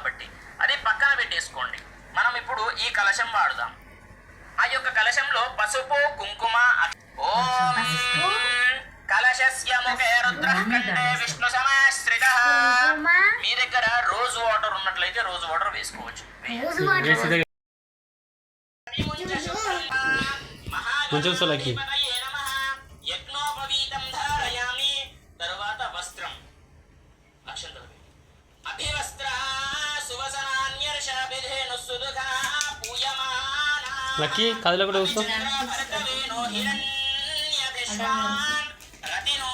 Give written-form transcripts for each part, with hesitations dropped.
కాబట్టి అది పక్కన పెట్టేసుకోండి. మనం ఇప్పుడు ఈ కలశం వాడుదాం. ఆ యొక్క కలశంలో పసుపు కుంకుమ ఓం కలశస్య ముఖే రుద్రః కంఠే విష్ణు సమాశ్రితః. మీ దగ్గర రోజ్ వాటర్ ఉన్నట్లయితే రోజ్ వాటర్ వేసుకోవచ్చు. కొంచెం సోలకి యజ్ఞోపవీతం ధారయామి. తరువాత వస్త్రం అక్షంతలు అభివస్త్ర సువసనాన్యర్షాభిధేను సుదుఘా పూయమానా లక్కీ కథలో కూడా కూర్చో. భరతవేనో హిరణ్యభిష్మాన్ రతినో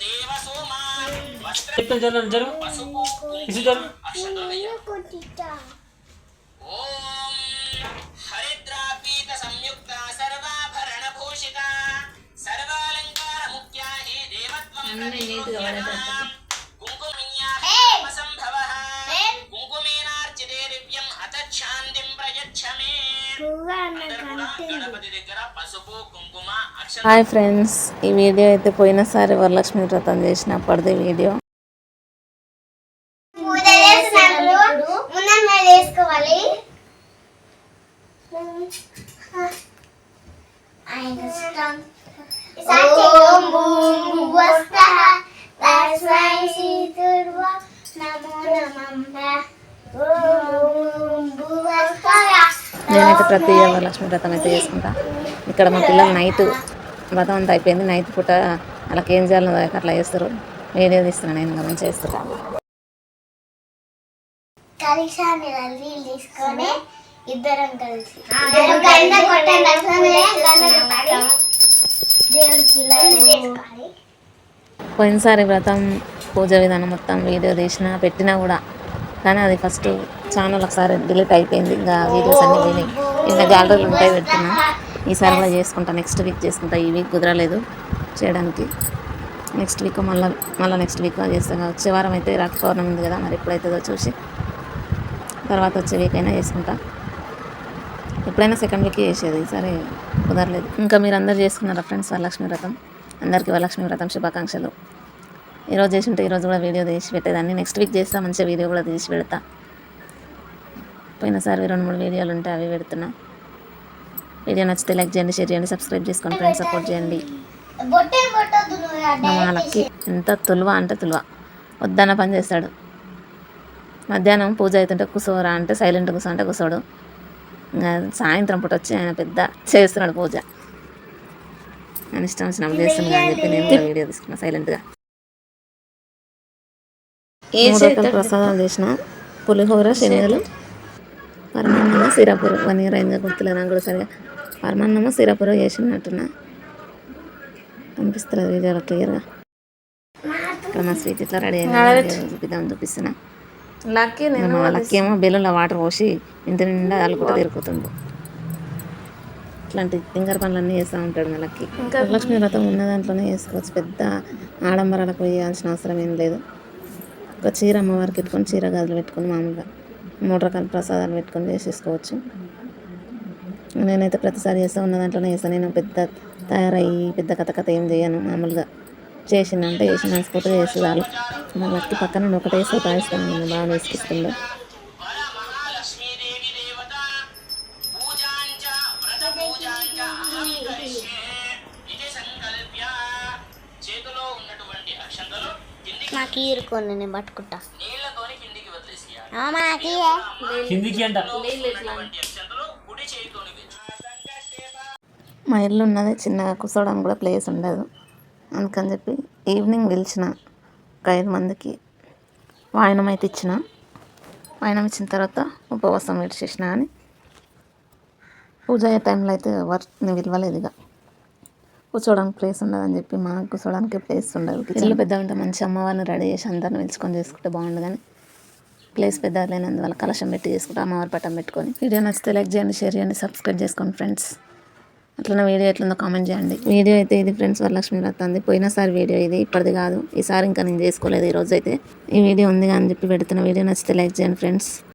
దేవసోమాన్ వస్త్ర జరు పసుపు ఇసు జరు అక్షంతలు వేయాలి. ఓం హరిద్రాపీత సంయుక్త సర్వాభరణ భూషిత సర్వాలంకార ముఖ్యా హి దేవత్వం కుంకుమన్యాః సంభవః కుంకుమేనార్చితే దివ్యం అతచ్ఛాంతిం ప్రయచ్చమే. గణపతి దగ్గర పసుపు కుంకుమ అక్షంతలు. హాయ్ ఫ్రెండ్స్, ఈ వీడియో అయితే పోయినసారి వరలక్ష్మి వ్రతం చేసినప్పటిది వీడియో. పూజ చేసినప్పుడు ముందు వేసుకోవాలి. ఓం భూం భువః తస్మై శ్రీగురువే నమో నమః. ఓం భువః. నేనైతే ప్రతి వరలక్ష్మి వ్రతం అయితే చేసుకుంటా. ఇక్కడ మా పిల్లలు నైట్ వ్రతం అంతా అయిపోయింది, నైట్ పూట వాళ్ళకి ఏం చేయాలో అట్లా చేస్తారు. వీడియో తీస్తున్నాను, నేను మంచిగా చేస్తున్నాను. కలిశాన్ని నీళ్ళు తీసుకొని ఇద్దరం కలిసి దేవుడికి పోయినసారి వ్రతం పూజ విధానం మొత్తం వీడియో తీసినా పెట్టినా కూడా, కానీ అది ఫస్ట్ ఛానల్ ఒకసారి డిలీట్ అయిపోయింది. ఇంకా వీడియోస్ అన్నీ పోయినాయి. ఇంకా గ్యాలరీలు ఉంటాయి పెడుతున్నా. ఈసారి కూడా చేసుకుంటా, నెక్స్ట్ వీక్ చేసుకుంటా. ఈ వీక్ కుదరలేదు చేయడానికి. నెక్స్ట్ వీక్ మళ్ళీ నెక్స్ట్ వీక్ చేస్తాను. వచ్చే వారం అయితే రాఖీ పౌర్ణమి ఉంది కదా, మరి ఎప్పుడైతుందో చూసి తర్వాత వచ్చే వీక్ అయినా చేసుకుంటా. ఎప్పుడైనా సెకండ్ వీక్ చేసేది, ఈసారి కుదరలేదు. ఇంకా మీరు అందరు చేసుకున్నారా ఫ్రెండ్స్ వరలక్ష్మి వ్రతం? అందరికీ వరలక్ష్మి వ్రతం శుభాకాంక్షలు. ఈరోజు చేసి ఉంటే ఈరోజు కూడా వీడియో తీసి పెట్టేదాన్ని. నెక్స్ట్ వీక్ చేస్తా, మంచిగా వీడియో కూడా తీసి పెడతా. పోయినసారి 2-3 వీడియోలు ఉంటాయి, అవి పెడుతున్నా. వీడియో నచ్చితే లైక్ చేయండి, షేర్ చేయండి, సబ్స్క్రైబ్ చేసుకోండి ఫ్రెండ్స్, సపోర్ట్ చేయండి. మా లక్కీ ఎంత తులువ అంటే తులువ, వద్దన్న పని చేస్తాడు. మధ్యాహ్నం పూజ అవుతుంటే కూర్చోరా అంటే సైలెంట్ కూర్చో అంటే కూర్చోడు. ఇంకా సాయంత్రం పూట వచ్చి ఆయన పెద్ద చేస్తున్నాడు పూజ. నేను ఇష్టం వచ్చినప్పుడు చేస్తున్నాను అని చెప్పి నేను కూడా వీడియో తీసుకున్నాను సైలెంట్గా. 3 రకాల ప్రసాదాలు చేసిన: పులిహోర, శనగలు, పరమాన్నము, సిరాపురం. 1 ఇయర్ అయిందిగా, గుర్తులేదు నాకు కూడా సరిగా. పరమాన్నము సిరాపురం చేసినట్టున్నా, అనిపిస్తుంది వీడియోలో క్లియర్గా. ఇక్కడ మా స్వీట్ ఇట్లా రెడీ అయింది, చూపిస్తున్నా. లక్కీ ఏమో బెలూన్లో వాటర్ పోసి ఇంటి నిండా అలుకుంటూ తిరుగుతుండు. ఇట్లాంటి తింగర పనులన్నీ చేస్తూ ఉంటాడు మా లక్కీ. వరలక్ష్మి వ్రతం ఉన్న దాంట్లోనే చేసుకోవచ్చు, పెద్ద ఆడంబరాలకు వేయాల్సిన అవసరం ఏం లేదు. ఒక చీర అమ్మవారికి పెట్టుకొని, చీర గాజులు పెట్టుకొని, మామూలుగా 3 రకాల ప్రసాదాలు పెట్టుకొని చేసేసుకోవచ్చు. నేనైతే ప్రతిసారి చేస్తూ ఉన్న దాంట్లోనే చేస్తాను. నేను పెద్ద తయారయ్యి పెద్ద కథ ఏం చేయను. మామూలుగా చేసిందంటే చేసి మనస్ఫూర్తి చేసి చాలు. మా లక్కీ పక్కన ఒకటే సోతాయిస్తాను, నేను బాగా వేసుకిస్తుండే. నాకు ఈరుకోండి, నేను పట్టుకుంటా. మా ఇల్లు ఉన్నది చిన్నగా, కూర్చోడానికి కూడా ప్లేస్ ఉండదు. అందుకని చెప్పి ఈవినింగ్ పిలిచిన ఒక 5 మందికి వాయనం అయితే ఇచ్చిన. వాయనం ఇచ్చిన తర్వాత ఉపవాసం విడిచేసిన. కానీ పూజ అయ్యే టైంలో అయితే ఎవరిని విలువలేదు. ఇక కూర్చోడానికి ప్లేస్ ఉండదని చెప్పి మాకు కూర్చోడానికి ప్లేస్ ఉండదు. ఇల్లు పెద్ద ఉంటే మంచి అమ్మవారిని రెడీ చేసి అందరిని పిలుచుకొని చేసుకుంటే బాగుండు. కానీ ప్లేస్ పెద్ద లేనందువల్ల కలశం పెట్టి చేసుకుంటే అమ్మవారి పట్టం పెట్టుకొని. వీడియో నచ్చితే లైక్ చేయండి, షేర్ చేయండి, సబ్స్క్రైబ్ చేసుకోండి ఫ్రెండ్స్. అట్లనే వీడియో ఎట్లుందో కామెంట్ చేయండి. వీడియో అయితే ఇది ఫ్రెండ్స్, వరలక్ష్మి వ్రతంది. పోయినసారి వీడియో ఇది, ఇప్పటిది కాదు. ఈసారి ఇంకా నేను చేసుకోలేదు. ఈరోజు అయితే ఈ వీడియో ఉంది అని చెప్పి పెడుతున్న. వీడియో నచ్చితే లైక్ చేయండి ఫ్రెండ్స్.